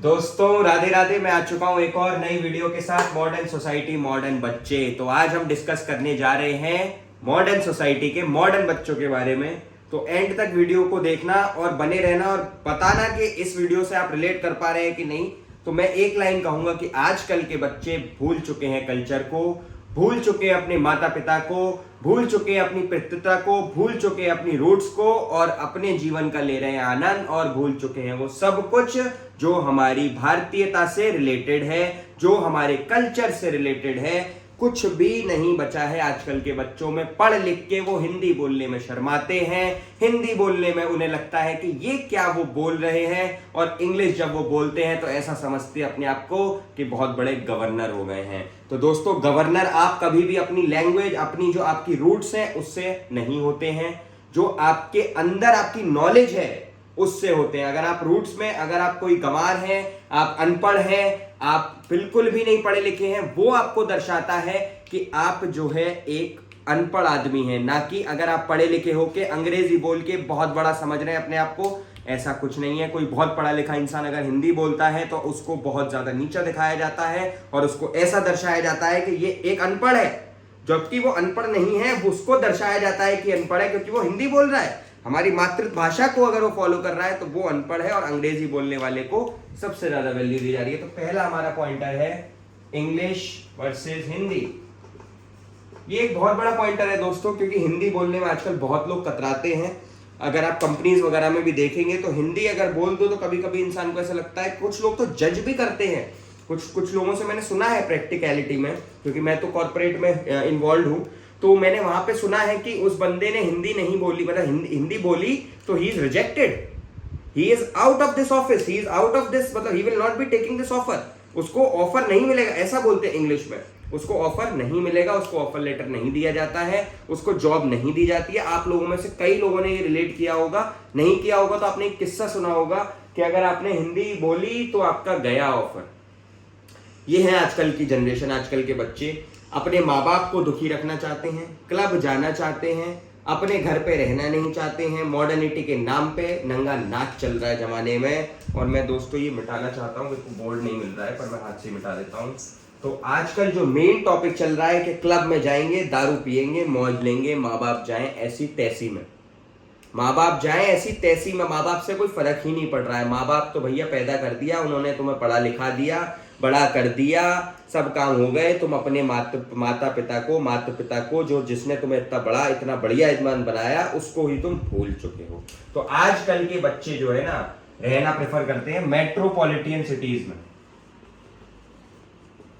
दोस्तों राधे राधे। मैं आ चुका हूं एक और नई वीडियो के साथ, मॉडर्न सोसाइटी मॉडर्न बच्चे। तो आज हम डिस्कस करने जा रहे हैं मॉडर्न सोसाइटी के मॉडर्न बच्चों के बारे में। तो एंड तक वीडियो को देखना और बने रहना और बताना कि इस वीडियो से आप रिलेट कर पा रहे हैं कि नहीं। तो मैं एक लाइन कहूंगा कि आजकल के बच्चे भूल चुके हैं कल्चर को, भूल चुके हैं अपने माता पिता को, भूल चुके हैं अपनी पितृता को, भूल चुके हैं अपनी रूट्स को और अपने जीवन का ले रहे हैं आनंद, और भूल चुके हैं वो सब कुछ जो हमारी भारतीयता से रिलेटेड है, जो हमारे कल्चर से रिलेटेड है। कुछ भी नहीं बचा है आजकल के बच्चों में। पढ़ लिख के वो हिंदी बोलने में शर्माते हैं, हिंदी बोलने में उन्हें लगता है कि ये क्या वो बोल रहे हैं, और इंग्लिश जब वो बोलते हैं तो ऐसा समझते हैं अपने आप को कि बहुत बड़े गवर्नर हो गए हैं। तो दोस्तों, गवर्नर आप कभी भी अपनी लैंग्वेज, अपनी जो आपकी रूट्स हैं उससे नहीं होते हैं, जो आपके अंदर आपकी नॉलेज है उससे होते हैं। अगर आप रूट्स में, अगर आप कोई गंवार हैं, आप अनपढ़ हैं, आप बिल्कुल भी नहीं पढ़े लिखे हैं, वो आपको दर्शाता है कि आप जो है एक अनपढ़ आदमी हैं। ना कि अगर आप पढ़े लिखे होके अंग्रेजी बोल के बहुत बड़ा समझ रहे हैं अपने आप को, ऐसा कुछ नहीं है। कोई बहुत पढ़ा लिखा इंसान अगर हिंदी बोलता है तो उसको बहुत ज्यादा नीचा दिखाया जाता है और उसको ऐसा दर्शाया जाता है कि ये एक अनपढ़ है, जबकि वो अनपढ़ नहीं है। उसको दर्शाया जाता है कि अनपढ़ है क्योंकि वो हिंदी बोल रहा है। हमारी मातृभाषा को अगर वो फॉलो कर रहा है तो वो अनपढ़ है, और अंग्रेजी बोलने वाले को सबसे ज्यादा वैल्यू दी जा रही है। तो पहला हमारा पॉइंटर है इंग्लिश वर्सेस हिंदी। ये एक बहुत बड़ा पॉइंटर है दोस्तों, क्योंकि हिंदी बोलने में आजकल बहुत लोग कतराते हैं। अगर आप कंपनीज वगैरह में भी देखेंगे तो हिंदी अगर बोल दो तो कभी कभी इंसान को ऐसा लगता है, कुछ लोग तो जज भी करते हैं। कुछ लोगों से मैंने सुना है प्रैक्टिकलिटी में, क्योंकि मैं तो कॉर्पोरेट में इन्वॉल्व हूं, तो मैंने वहां पे सुना है कि उस बंदे ने हिंदी नहीं बोली, मतलब हिंदी बोली तो he is rejected, he is out of this office, he is out of this, मतलब he will not be taking this offer. उसको ऑफर नहीं मिलेगा, ऐसा बोलते हैं इंग्लिश में। उसको ऑफर नहीं मिलेगा, उसको ऑफर लेटर नहीं दिया जाता है, उसको जॉब नहीं दी जाती है। आप लोगों में से कई लोगों ने ये रिलेट किया होगा, नहीं किया होगा तो आपने एक किस्सा सुना होगा कि अगर आपने हिंदी बोली तो आपका गया ऑफर। ये है आजकल की जनरेशन, आजकल के बच्चे अपने माँ बाप को दुखी रखना चाहते हैं, क्लब जाना चाहते हैं, अपने घर पे रहना नहीं चाहते हैं। मॉडर्निटी के नाम पे नंगा नाच चल रहा है जमाने में। और मैं दोस्तों ये मिटाना चाहता हूँ, मेरे को बोर्ड नहीं मिल रहा है पर मैं हाथ से मिटा देता हूँ। तो आजकल जो मेन टॉपिक चल रहा है कि क्लब में जाएंगे, दारू पियेंगे, मौज लेंगे, माँ बाप जाएं ऐसी तैसी में, माँ बाप जाएं ऐसी तैसी में। माँ बाप से कोई फर्क ही नहीं पड़ रहा है। माँ बाप तो भैया पैदा कर दिया, उन्होंने तुम्हें पढ़ा लिखा दिया, बड़ा कर दिया, सब काम हो गए। तुम अपने माता पिता को जो जिसने तुम्हें इतना बड़ा, इतना बढ़िया यजमान बनाया, उसको ही तुम भूल चुके हो। तो आजकल के बच्चे जो है ना, रहना प्रेफर करते हैं मेट्रोपॉलिटन सिटीज में,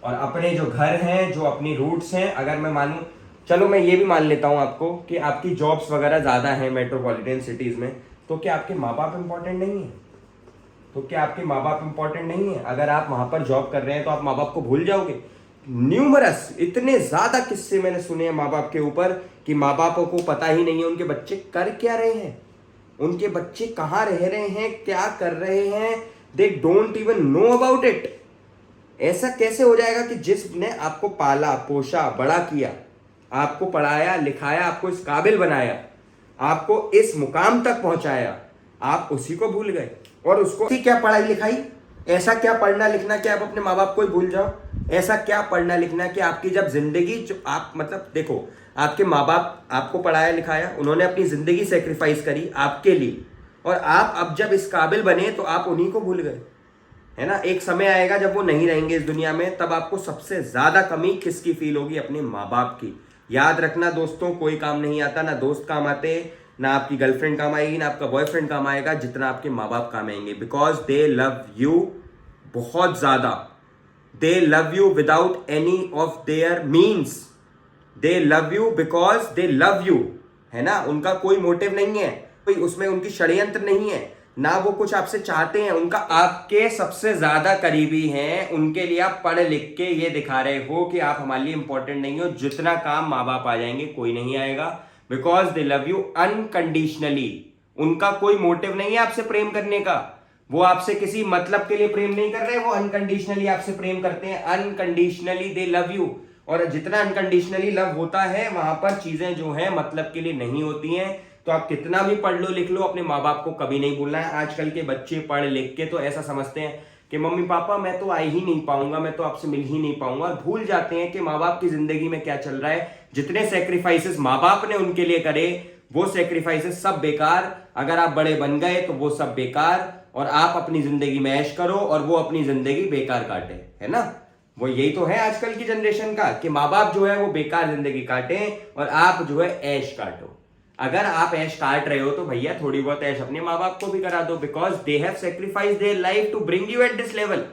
और अपने जो घर हैं, जो अपनी रूट्स हैं, अगर मैं मानूं, चलो मैं ये भी मान लेता हूं आपको कि आपकी जॉब्स वगैरह ज्यादा हैं मेट्रोपॉलिटन सिटीज में, तो क्या आपके माँ बाप इंपॉर्टेंट नहीं है? तो क्या आपके माँ बाप इंपॉर्टेंट नहीं है? अगर आप वहां पर जॉब कर रहे हैं तो आप माँ बाप को भूल जाओगे? न्यूमरस, इतने ज्यादा किस्से मैंने सुने हैं माँ बाप के ऊपर कि माँ बापों को पता ही नहीं है उनके बच्चे कर क्या रहे हैं, उनके बच्चे कहाँ रह रहे हैं, क्या कर रहे हैं। They don't even know about it. ऐसा कैसे हो जाएगा कि जिसने आपको पाला पोषा बड़ा किया, आपको पढ़ाया लिखाया, आपको इस काबिल बनाया, आपको इस मुकाम तक पहुंचाया, आप उसी को भूल गए? और उसको क्या पढ़ाई लिखाई, ऐसा क्या पढ़ना लिखना कि आप अपने माँ बाप को ही भूल जाओ? ऐसा क्या पढ़ना लिखना कि आपकी जब जिंदगी, जो आप मतलब देखो, आपके माँ बाप आपको पढ़ाया लिखाया, उन्होंने अपनी जिंदगी सेक्रीफाइस करी आपके लिए, और आप अब जब इस काबिल बने तो आप उन्हीं को भूल गए, है ना। एक समय आएगा जब वो नहीं रहेंगे इस दुनिया में, तब आपको सबसे ज्यादा कमी किसकी फील होगी? अपने माँ बाप की। याद रखना दोस्तों, कोई काम नहीं आता, ना दोस्त काम आते, ना आपकी गर्लफ्रेंड काम आएगी, ना आपका बॉयफ्रेंड काम आएगा, जितना आपके माँ बाप काम आएंगे। बिकॉज दे लव यू बहुत ज्यादा, दे love you without any of their means. They love you because they love you, है ना। उनका कोई मोटिव नहीं है, कोई उसमें उनकी षड्यंत्र नहीं है, ना वो कुछ आपसे चाहते हैं। उनका आपके सबसे ज्यादा करीबी हैं, उनके लिए आप पढ़ लिख के ये दिखा रहे हो कि आप हमारे लिए इंपॉर्टेंट नहीं हो। जितना काम माँ बाप आ जाएंगे, कोई नहीं आएगा। Because they love you unconditionally. उनका कोई मोटिव नहीं है आपसे प्रेम करने का, वो आपसे किसी मतलब के लिए प्रेम नहीं कर रहे, वो अनकंडीशनली आपसे प्रेम करते हैं। Unconditionally they love you. और जितना अनकंडीशनली लव होता है, वहां पर चीजें जो है मतलब के लिए नहीं होती हैं। तो आप कितना भी पढ़ लो लिख लो, अपने माँ बाप को कभी नहीं भूलना है। आजकल के बच्चे पढ़ लिख के तो ऐसा समझते हैं कि मम्मी पापा मैं तो आ ही नहीं पाऊंगा, मैं तो आपसे मिल ही नहीं पाऊंगा, और भूल जाते हैं कि माँ बाप की जिंदगी में क्या चल रहा है। जितने सेक्रीफाइसेस माँ बाप ने उनके लिए करे वो सेक्रीफाइसेस सब बेकार। अगर आप बड़े बन गए तो वो सब बेकार, और आप अपनी जिंदगी में ऐश करो और वो अपनी जिंदगी बेकार काटे, है ना। वो यही तो है आजकल की जनरेशन का, कि माँ बाप जो है वो बेकार जिंदगी काटे और आप जो है ऐश काटो। अगर आप ऐश काट रहे हो तो भैया थोड़ी बहुत ऐश अपने माँ बाप को भी करा दो, because they have sacrifice their life to bring you at this level.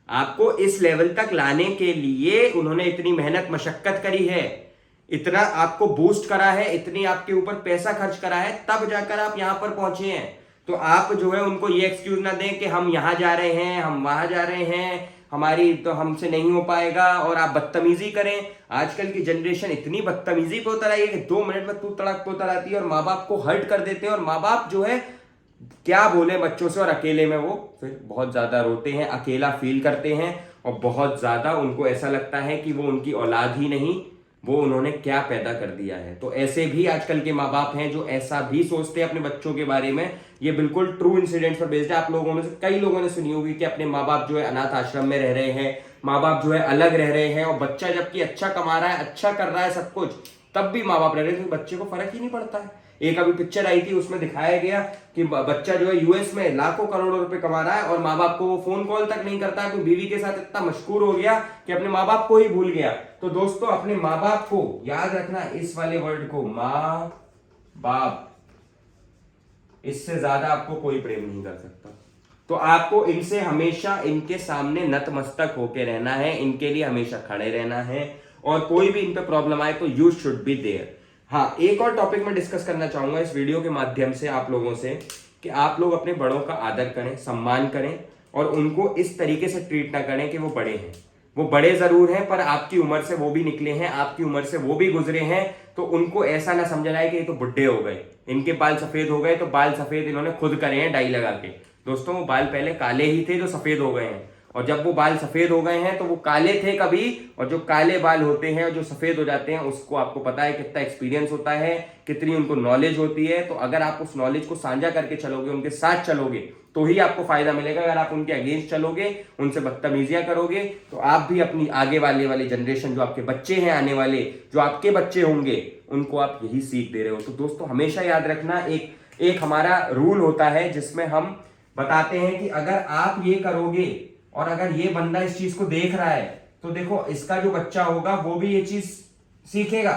आपको इस लेवल तक लाने के लिए उन्होंने इतनी मेहनत मशक्कत करी है, इतना आपको बूस्ट करा है, इतनी आपके ऊपर पैसा खर्च करा है, तब जाकर आप यहां पर पहुंचे हैं। तो आप जो है उनको ये एक्सक्यूज ना दें कि हम यहां जा रहे हैं, हम वहां जा रहे हैं, हमारी तो हमसे नहीं हो पाएगा, और आप बदतमीजी करें। आजकल की जनरेशन इतनी बदतमीजी पे उतर आई है कि 2 मिनट में तू तड़क पे उतर आती है, और माँ बाप को हर्ट कर देते हैं, और माँ बाप जो है क्या बोले बच्चों से, और अकेले में वो फिर बहुत ज्यादा रोते हैं, अकेला फील करते हैं, और बहुत ज्यादा उनको ऐसा लगता है कि वो उनकी औलाद ही नहीं, वो उन्होंने क्या पैदा कर दिया है। तो ऐसे भी आजकल के माँ बाप हैं जो ऐसा भी सोचते हैं अपने बच्चों के बारे में। ये बिल्कुल ट्रू इंसिडेंट्स पर बेस्ड है। आप लोगों में से कई लोगों ने सुनी होगी कि अपने माँ बाप जो है अनाथ आश्रम में रह रहे हैं, माँ बाप जो है अलग रह रहे हैं, और बच्चा जबकि अच्छा कमा रहा है, अच्छा कर रहा है सब कुछ, तब भी माँ बाप रह रहे हैं, तो बच्चे को फर्क ही नहीं पड़ता है। एक अभी पिक्चर आई थी, उसमें दिखाया गया कि बच्चा जो है यूएस में लाखों करोड़ों रुपए कमा रहा है, और माँ बाप को वो फोन कॉल तक नहीं करता है, तो बीवी के साथ इतना मशहूर हो गया कि अपने माँ बाप को ही भूल गया। तो दोस्तों अपने माँ बाप को याद रखना, इस वाले वर्ड को, माँ बाप, इससे ज्यादा आपको कोई प्रेम नहीं कर सकता। तो आपको इनसे हमेशा इनके सामने नतमस्तक होके रहना है, इनके लिए हमेशा खड़े रहना है, और कोई भी इन पे प्रॉब्लम आए तो यू शुड बी देयर। हाँ, एक और टॉपिक मैं डिस्कस करना चाहूंगा इस वीडियो के माध्यम से आप लोगों से, कि आप लोग अपने बड़ों का आदर करें, सम्मान करें, और उनको इस तरीके से ट्रीट ना करें कि वो बड़े हैं। वो बड़े जरूर हैं, पर आपकी उम्र से वो भी निकले हैं, आपकी उम्र से वो भी गुजरे हैं, तो उनको ऐसा ना समझना है कि ये तो बुढ़े हो गए, इनके बाल सफेद हो गए, तो बाल सफेद इन्होंने खुद करे हैं डाई लगा के। दोस्तों वो बाल पहले काले ही थे जो सफेद हो गए हैं, और जब वो बाल सफेद हो गए हैं तो वो काले थे कभी, और जो काले बाल होते हैं और जो सफेद हो जाते हैं उसको आपको पता है कितना एक्सपीरियंस होता है, कितनी उनको नॉलेज होती है। तो अगर आप उस नॉलेज को साझा करके चलोगे, उनके साथ चलोगे, तो ही आपको फायदा मिलेगा। अगर आप उनके अगेंस्ट चलोगे, उनसे बदतमीजियां करोगे, तो आप भी अपनी आगे वाली जनरेशन, जो आपके बच्चे हैं आने वाले, जो आपके बच्चे होंगे, उनको आप यही सीख दे रहे हो। तो दोस्तों हमेशा याद रखना, एक हमारा रूल होता है जिसमें हम बताते हैं कि अगर आप ये करोगे और अगर ये बंदा इस चीज को देख रहा है, तो देखो इसका जो बच्चा होगा वो भी ये चीज सीखेगा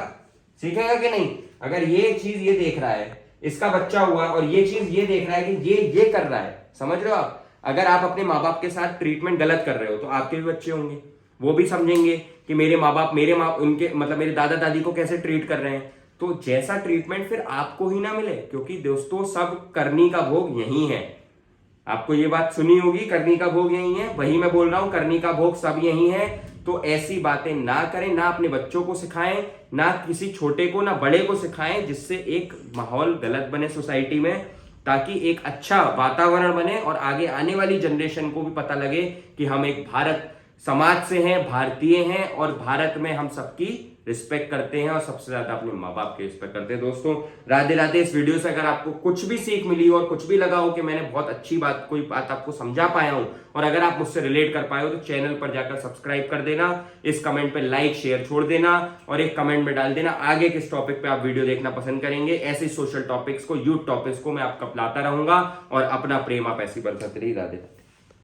कि नहीं। अगर ये चीज ये देख रहा है, इसका बच्चा हुआ, और ये चीज ये देख रहा है कि ये कर रहा है, समझ रहे हो आप। अगर आप अपने माँ बाप के साथ ट्रीटमेंट गलत कर रहे हो, तो आपके भी बच्चे होंगे, वो भी समझेंगे कि मेरे माँ बाप उनके मतलब मेरे दादा दादी को कैसे ट्रीट कर रहे हैं, तो जैसा ट्रीटमेंट फिर आपको ही ना मिले। क्योंकि दोस्तों सब करनी का भोग यही है। आपको ये बात सुनी होगी, करनी का भोग यही है, वही मैं बोल रहा हूं, करनी का भोग सब यही है। तो ऐसी बातें ना करें, ना अपने बच्चों को सिखाएं, ना किसी छोटे को ना बड़े को सिखाएं, जिससे एक माहौल गलत बने सोसाइटी में, ताकि एक अच्छा वातावरण बने और आगे आने वाली जनरेशन को भी पता लगे कि हम एक भारत समाज से हैं, भारतीय हैं, और भारत में हम सबकी रिस्पेक्ट करते हैं, और सबसे ज्यादा अपने माँ बाप की रिस्पेक्ट करते हैं। दोस्तों राधे राधे। इस वीडियो से अगर आपको कुछ भी सीख मिली और कुछ भी लगा हो कि मैंने बहुत अच्छी बात, कोई बात आपको समझा पाया हूं, और अगर आप मुझसे रिलेट कर पाए हो, तो चैनल पर जाकर सब्सक्राइब कर देना, इस कमेंट पे लाइक शेयर छोड़ देना, और एक कमेंट में डाल देना आगे किस टॉपिक पे आप वीडियो देखना पसंद करेंगे। ऐसे सोशल टॉपिक्स को, यूथ टॉपिक्स को मैं आपका लाता रहूंगा, और अपना प्रेम आप ऐसी बरसाते रही। राधे।